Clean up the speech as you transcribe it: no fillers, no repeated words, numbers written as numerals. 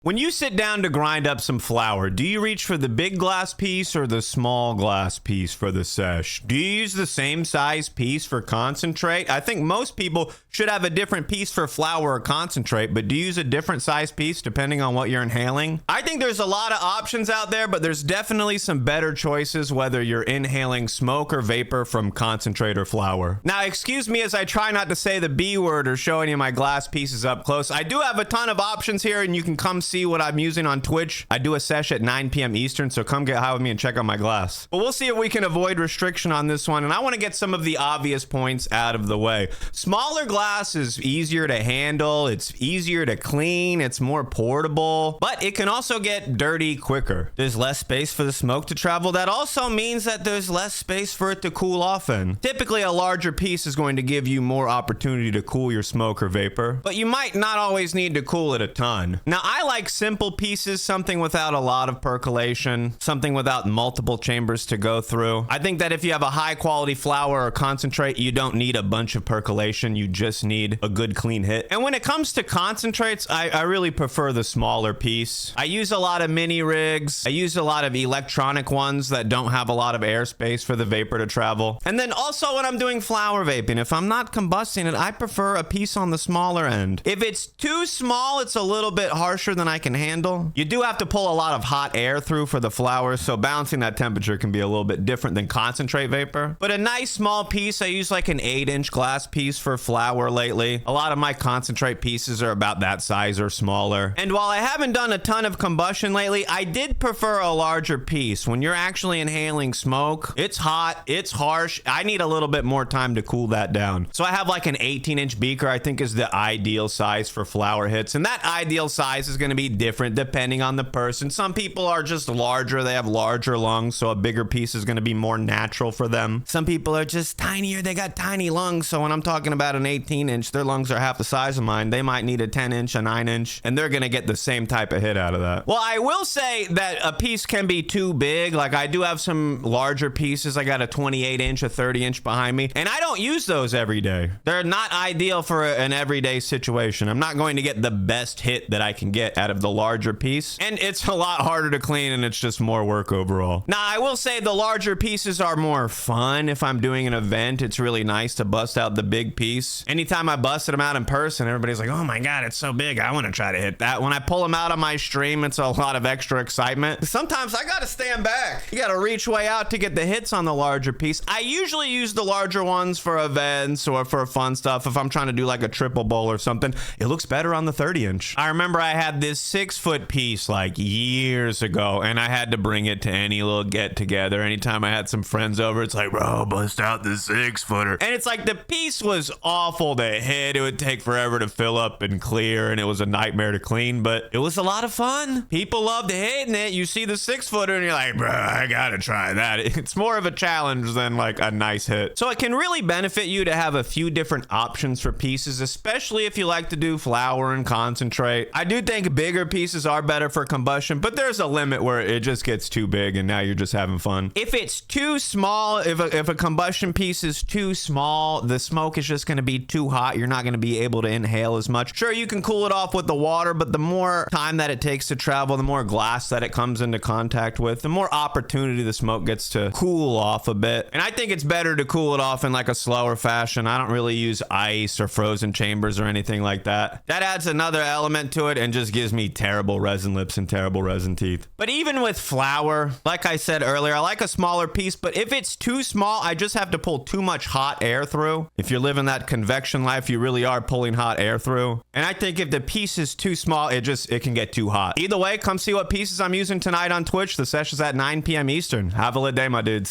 When you sit down to grind up some flour, do you reach for the big glass piece or the small glass piece for the sesh? Do you use the same size piece for concentrate? I think most people should have a different piece for flour or concentrate, but do you use a different size piece depending on what you're inhaling? I think there's a lot of options out there, but there's definitely some better choices whether you're inhaling smoke or vapor from concentrate or flour. Now, excuse me as I try not to say the B word or show any of my glass pieces up close. I do have a ton of options here, and you can come see what I'm using on Twitch. I do a sesh at 9 p.m. Eastern, so come get high with me and check out my glass. But we'll see if we can avoid restriction on this one, and I want to get some of the obvious points out of the way. Smaller glass is easier to handle, it's easier to clean, it's more portable, but it can also get dirty quicker. There's less space for the smoke to travel. That also means that there's less space for it to cool off in. Typically, a larger piece is going to give you more opportunity to cool your smoke or vapor, but you might not always need to cool it a ton. Now, I like simple pieces, something without a lot of percolation, something without multiple chambers to go through. I think that if you have a high quality flour or concentrate, you don't need a bunch of percolation. You just need a good clean hit. And when it comes to concentrates, I really prefer the smaller piece. I use a lot of mini rigs. I use a lot of electronic ones that don't have a lot of airspace for the vapor to travel. And then also when I'm doing flour vaping, if I'm not combusting it, I prefer a piece on the smaller end. If it's too small, it's a little bit harsher than I can handle. You do have to pull a lot of hot air through for the flour, so balancing that temperature can be a little bit different than concentrate vapor. But a nice small piece, I use like an 8-inch glass piece for flour lately. A lot of my concentrate pieces are about that size or smaller. And while I haven't done a ton of combustion lately, I did prefer a larger piece. When you're actually inhaling smoke, it's hot, it's harsh. I need a little bit more time to cool that down. So I have like an 18-inch beaker, I think is the ideal size for flour hits. And that ideal size is going to be different depending on the person. Some people are just larger, they have larger lungs, so a bigger piece is going to be more natural for them. Some people are just tinier, they got tiny lungs, so when I'm talking about an 18-inch, their lungs are half the size of mine. They might need a 10-inch, a 9-inch, and they're going to get the same type of hit out of that. Well, I will say that a piece can be too big. Like, I do have some larger pieces. I got a 28-inch, a 30-inch behind me, and I don't use those every day. They're not ideal for an everyday situation. I'm not going to get the best hit that I can get out of the larger piece, and it's a lot harder to clean, and it's just more work overall. Now, I will say the larger pieces are more fun. If I'm doing an event, it's really nice to bust out the big piece. Anytime I busted them out in person, everybody's like, oh my God, it's so big. I want to try to hit that. When I pull them out on my stream, it's a lot of extra excitement. Sometimes I got to stand back. You got to reach way out to get the hits on the larger piece. I usually use the larger ones for events or for fun stuff. If I'm trying to do like a triple bowl or something, it looks better on the 30-inch. I remember I had this 6-foot piece like years ago, and I had to bring it to any little get together. Anytime I had some friends over, it's like, bro, bust out the 6-footer. And it's like the piece was awful to hit. It would take forever to fill up and clear, and it was a nightmare to clean, but it was a lot of fun. People loved hitting it. You see the 6-footer and you're like, bro, I gotta try that. It's more of a challenge than like a nice hit. So it can really benefit you to have a few different options for pieces, especially if you like to do flour and concentrate. I do think bigger pieces are better for combustion, but there's a limit where it just gets too big and now you're just having fun. If it's too small, if a combustion piece is too small, the smoke is just going to be too hot. You're not going to be able to inhale as much. Sure, you can cool it off with the water, but the more time that it takes to travel, the more glass that it comes into contact with, the more opportunity the smoke gets to cool off a bit. And I think it's better to cool it off in like a slower fashion. I don't really use ice or frozen chambers or anything like that. That adds another element to it and just gives me terrible resin lips and terrible resin teeth. But even with flour, like I said earlier, I like a smaller piece, but if it's too small, I just have to pull too much hot air through. If you're living that convection life, you really are pulling hot air through. And I think if the piece is too small, it can get too hot. Either way, come see what pieces I'm using tonight on Twitch. The session's at 9 p.m. Eastern. Have a lit day, my dudes.